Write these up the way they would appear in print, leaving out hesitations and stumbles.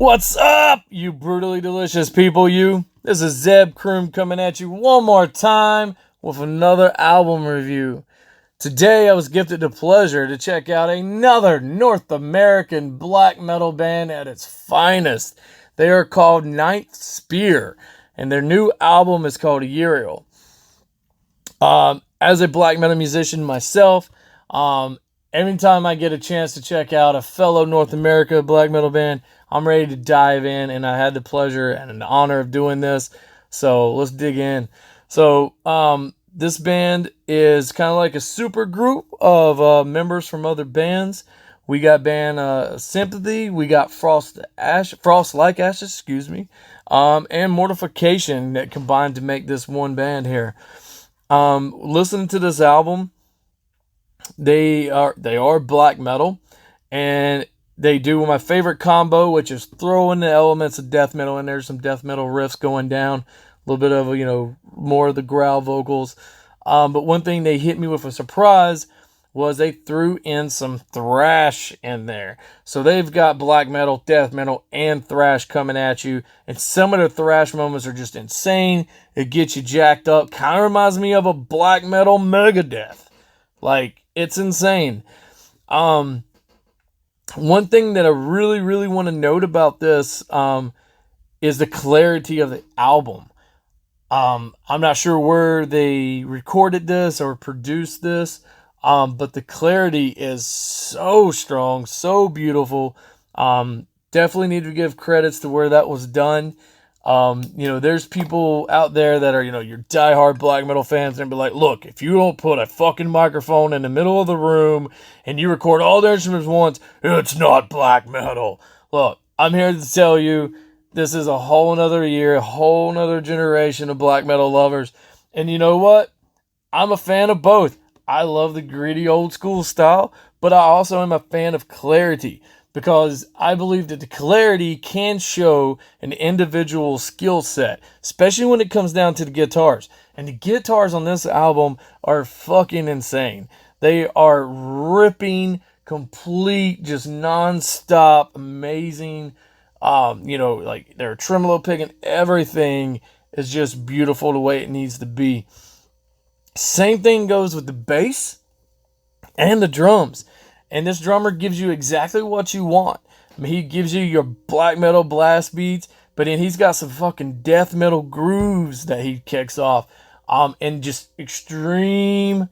What's up, you brutally delicious people, you? This is Croom coming at you one more time with another album review. Today I was gifted the pleasure to check out another North American black metal band at its finest. They are called Ninth Spear, and their new album is called Uriel. As a black metal musician myself, every time I get a chance to check out a fellow North America black metal band, I'm ready to dive in, and I had the pleasure and the honor of doing this. So let's dig in. So this band is kind of like a super group of members from other bands. We got band Sympathy, we got Frost Like Ashes, and Mortification that combined to make this one band here. Listen to this album. They are black metal, and they do my favorite combo, which is throwing the elements of death metal in there. Some death metal riffs going down, a little bit of more of the growl vocals. But one thing they hit me with a surprise was they threw in some thrash in there. So they've got black metal, death metal, and thrash coming at you. And some of the thrash moments are just insane. It gets you jacked up. Kind of reminds me of a black metal Megadeth. Like, it's insane. One thing that I really, really want to note about this is the clarity of the album. I'm not sure where they recorded this or produced this, but the clarity is so strong, so beautiful. Definitely need to give credits to where that was done. There's people out there that are, your diehard black metal fans and be like, look, if you don't put a fucking microphone in the middle of the room and you record all the instruments once, it's not black metal. Look, I'm here to tell you, this is a whole nother year, a whole nother generation of black metal lovers. And you know what? I'm a fan of both. I love the gritty old school style, but I also am a fan of clarity, because I believe that the clarity can show an individual skill set, especially when it comes down to the guitars. And the guitars on this album are fucking insane. They are ripping, complete, just non-stop, amazing. Their tremolo pick and everything is just beautiful the way it needs to be. Same thing goes with the bass and the drums. And this drummer gives you exactly what you want. I mean, he gives you your black metal blast beats, but then he's got some fucking death metal grooves that he kicks off. And just extreme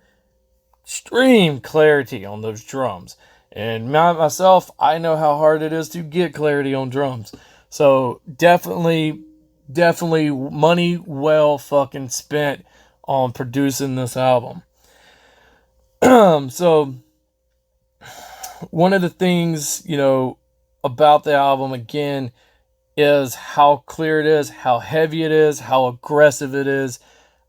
clarity on those drums. And myself, I know how hard it is to get clarity on drums. So definitely money well fucking spent on producing this album. So one of the things, about the album, again, is how clear it is, how heavy it is, how aggressive it is.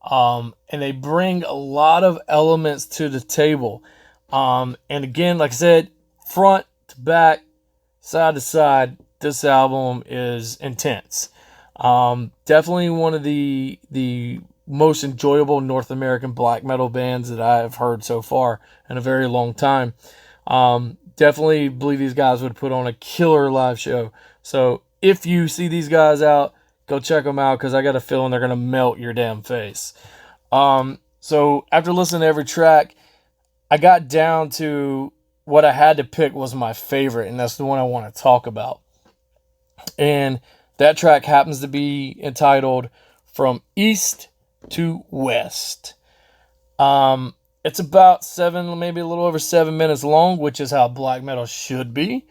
And they bring a lot of elements to the table. And again, like I said, front to back, side to side, this album is intense. Definitely one of the most enjoyable North American black metal bands that I've heard so far in a very long time. Definitely believe these guys would put on a killer live show. So if you see these guys out, go check them out, because I got a feeling they're going to melt your damn face. So after listening to every track, I got down to what I had to pick was my favorite, and that's the one I want to talk about. And that track happens to be entitled From East to West. It's about maybe a little over 7 minutes long, which is how black metal should be.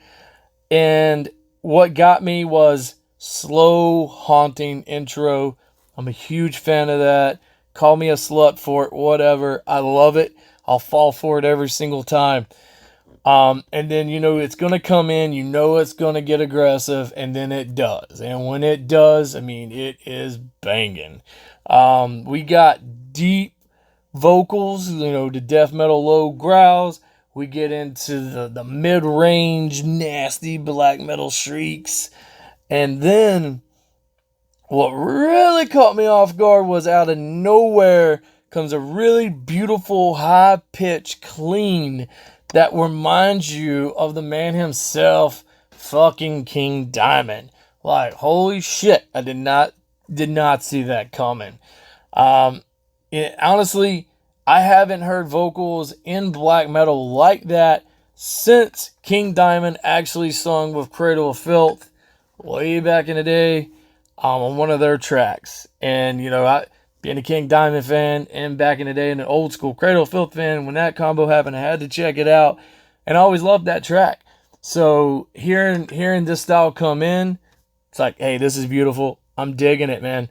And what got me was slow, haunting intro. I'm a huge fan of that. Call me a slut for it, whatever. I love it. I'll fall for it every single time. And then, it's going to come in, it's going to get aggressive, and then it does. And when it does, it is banging. We got deep vocals, the death metal low growls. We get into the mid-range, nasty black metal shrieks. And then what really caught me off guard was, out of nowhere comes a really beautiful, high-pitched clean that reminds you of the man himself, fucking King Diamond. Like, holy shit, I did not see that coming. Honestly, I haven't heard vocals in black metal like that since King Diamond actually sung with Cradle of Filth way back in the day, on one of their tracks. And, I, being a King Diamond fan and back in the day, and an old school Cradle of Filth fan, when that combo happened, I had to check it out. And I always loved that track. So hearing this style come in, it's like, hey, this is beautiful. I'm digging it, man.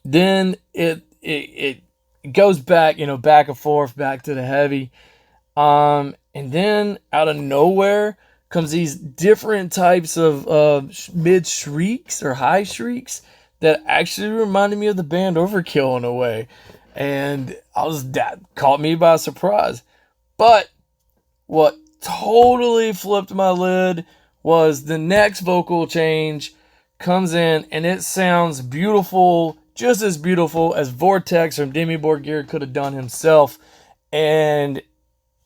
Then it goes back, back and forth, back to the heavy. And then out of nowhere comes these different types of mid shrieks or high shrieks that actually reminded me of the band Overkill in a way. And that caught me by surprise. But what totally flipped my lid was the next vocal change comes in, and it sounds beautiful, just as beautiful as Vortex from Demi Borgir could have done himself. And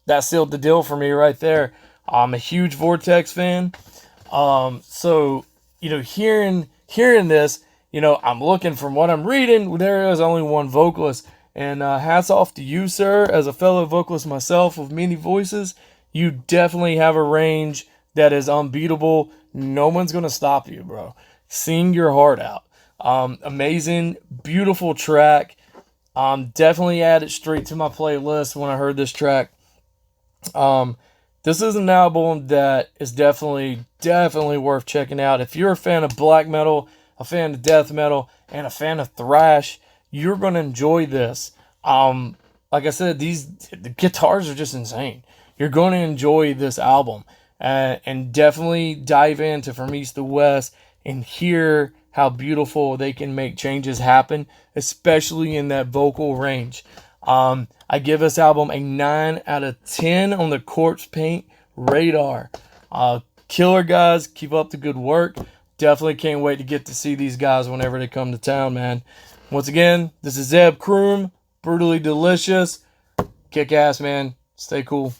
that sealed the deal for me right there. I'm a huge Vortex fan. So, hearing this, I'm looking from what I'm reading, there is only one vocalist. And hats off to you, sir, as a fellow vocalist myself with many voices. You definitely have a range that is unbeatable. No one's going to stop you, bro. Sing your heart out. Amazing, beautiful track. Definitely add it straight to my playlist when I heard this track. This is an album that is definitely worth checking out. If you're a fan of black metal, a fan of death metal, and a fan of thrash, you're going to enjoy this. Like I said, the guitars are just insane. You're going to enjoy this album, and definitely dive into From East to West and hear how beautiful they can make changes happen, especially in that vocal range. I give this album a 9 out of 10 on the Corpse Paint radar. Killer, guys. Keep up the good work. Definitely can't wait to get to see these guys whenever they come to town, man. Once again, this is Zeb Croom. Brutally delicious. Kick ass, man. Stay cool.